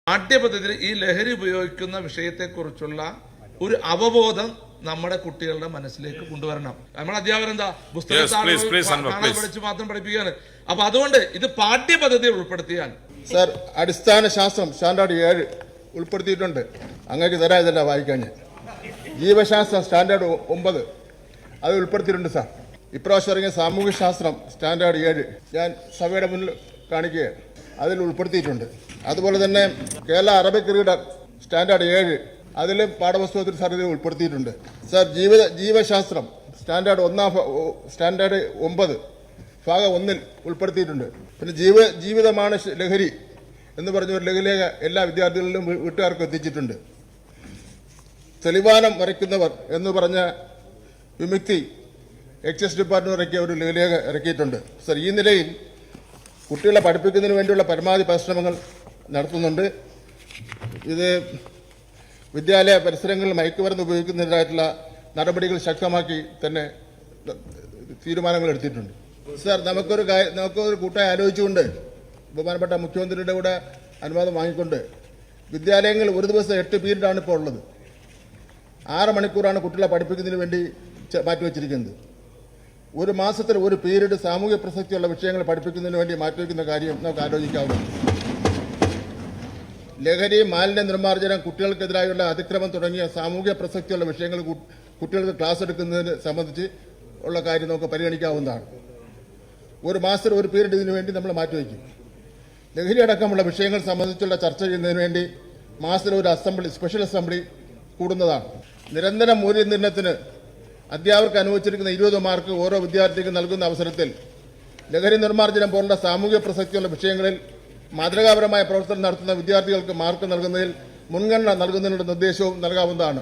പാഠ്യപദ്ധതിയിൽ ഈ ലഹരി ഉപയോഗിക്കുന്ന വിഷയത്തെക്കുറിച്ചുള്ള ഒരു അവബോധം നമ്മുടെ കുട്ടികളുടെ മനസ്സിലേക്ക് കൊണ്ടുവരണം. നമ്മുടെ അധ്യാപകർ എന്താ പുസ്തകം പഠിച്ച് മാത്രം പഠിപ്പിക്കുകയാണ്. അപ്പൊ അതുകൊണ്ട് ഇത് പാഠ്യപദ്ധതിയിൽ ഉൾപ്പെടുത്തിയാൽ സർ, അടിസ്ഥാന ശാസ്ത്രം സ്റ്റാൻഡേർഡ് 7 ഉൾപ്പെടുത്തിയിട്ടുണ്ട്. അങ്ങേക്ക് തരാതല്ല വായിക്കാൻ. ജീവശാസ്ത്രം സ്റ്റാൻഡേർഡ് 9 അത് ഉൾപ്പെടുത്തിയിട്ടുണ്ട് സാർ. ഇപ്രാവശ്യം ഇറങ്ങിയ സാമൂഹ്യ ശാസ്ത്രം സ്റ്റാൻഡേർഡ് 7 ഞാൻ സഭയുടെ മുന്നിൽ കാണിക്കുകയാണ്, അതിൽ ഉൾപ്പെടുത്തിയിട്ടുണ്ട്. അതുപോലെ തന്നെ കേരള അറബിക് റീഡർ സ്റ്റാൻഡേർഡ് 7 അതിൽ പാഠപുസ്തകത്തിൽ സാർ ഇത് ഉൾപ്പെടുത്തിയിട്ടുണ്ട്. സാർ, ജീവശാസ്ത്രം സ്റ്റാൻഡേർഡ് 9 ഭാഗം 1 ഉൾപ്പെടുത്തിയിട്ടുണ്ട്. പിന്നെ ജീവിതമാണ് ലഹരി എന്ന് പറഞ്ഞ ഒരു ലഘുലേഖ എല്ലാ വിദ്യാർത്ഥികളിലും വീട്ടുകാർക്കും എത്തിച്ചിട്ടുണ്ട്. തെളിവാനം വരയ്ക്കുന്നവർ എന്ന് പറഞ്ഞ വിമുക്തി എക്സൈസ് ഡിപ്പാർട്ട്മെന്റ് ഇറക്കിയ ഒരു ലഘുലേഖ ഇറക്കിയിട്ടുണ്ട്. സർ, ഈ നിലയിൽ കുട്ടികളെ പഠിപ്പിക്കുന്നതിന് വേണ്ടിയുള്ള പരമാവധി പരിശ്രമങ്ങൾ നടത്തുന്നുണ്ട്. ഇത് വിദ്യാലയ പരിസരങ്ങളിൽ മയക്കുമരുന്ന് ഉപയോഗിക്കുന്നതിനായിട്ടുള്ള നടപടികൾ ശക്തമാക്കി തന്നെ തീരുമാനങ്ങൾ എടുത്തിട്ടുണ്ട്. സാർ, നമുക്കൊരു കൂട്ടായി ആലോചിച്ചുകൊണ്ട് ബഹുമാനപ്പെട്ട മുഖ്യമന്ത്രിയുടെ കൂടെ അനുവാദം വാങ്ങിക്കൊണ്ട് വിദ്യാലയങ്ങൾ ഒരു ദിവസം 8 പീരീഡാണ് ഇപ്പോൾ ഉള്ളത്. 6 മണിക്കൂറാണ് കുട്ടികളെ പഠിപ്പിക്കുന്നതിന് വേണ്ടി മാറ്റിവെച്ചിരിക്കുന്നത്. ഒരു മാസത്തിൽ ഒരു പീരീഡ് സാമൂഹ്യ പ്രസക്തിയുള്ള വിഷയങ്ങൾ പഠിപ്പിക്കുന്നതിന് വേണ്ടി മാറ്റിവെക്കുന്ന കാര്യം നമുക്ക് ആലോചിക്കാവുന്നതാണ്. ലഹരി, മാലിന്യ നിർമ്മാർജ്ജനം, കുട്ടികൾക്കെതിരായുള്ള അതിക്രമം തുടങ്ങിയ സാമൂഹ്യ പ്രസക്തിയുള്ള വിഷയങ്ങൾ കുട്ടികൾക്ക് ക്ലാസ് എടുക്കുന്നതിന് സംബന്ധിച്ച് ഉള്ള കാര്യം നമുക്ക് പരിഗണിക്കാവുന്നതാണ്. ഒരു മാസത്തിൽ ഒരു പീരീഡ് ഇതിനു വേണ്ടി നമ്മൾ മാറ്റിവെക്കും. ലഹരി അടക്കമുള്ള വിഷയങ്ങൾ സംബന്ധിച്ചുള്ള ചർച്ച ചെയ്യുന്നതിന് വേണ്ടി മാസത്തിൽ ഒരു സ്പെഷ്യൽ അസംബ്ലി കൂടുന്നതാണ്. നിരന്തര മൂല്യനിർണ്ണയത്തിന് അധ്യാപകർക്ക് അനുവദിച്ചിരിക്കുന്ന 20 മാർക്ക് ഓരോ വിദ്യാർത്ഥിക്കും നൽകുന്ന അവസരത്തിൽ ലഹരി നിർമ്മാർജ്ജനം പോലുള്ള സാമൂഹ്യ പ്രസക്തിയുള്ള വിഷയങ്ങളിൽ മാതൃകാപരമായ പ്രവർത്തനം നടത്തുന്ന വിദ്യാർത്ഥികൾക്ക് മാർക്ക് നൽകുന്നതിൽ മുൻഗണന നൽകുന്നതിനുള്ള നിർദ്ദേശവും നൽകാവുന്നതാണ്.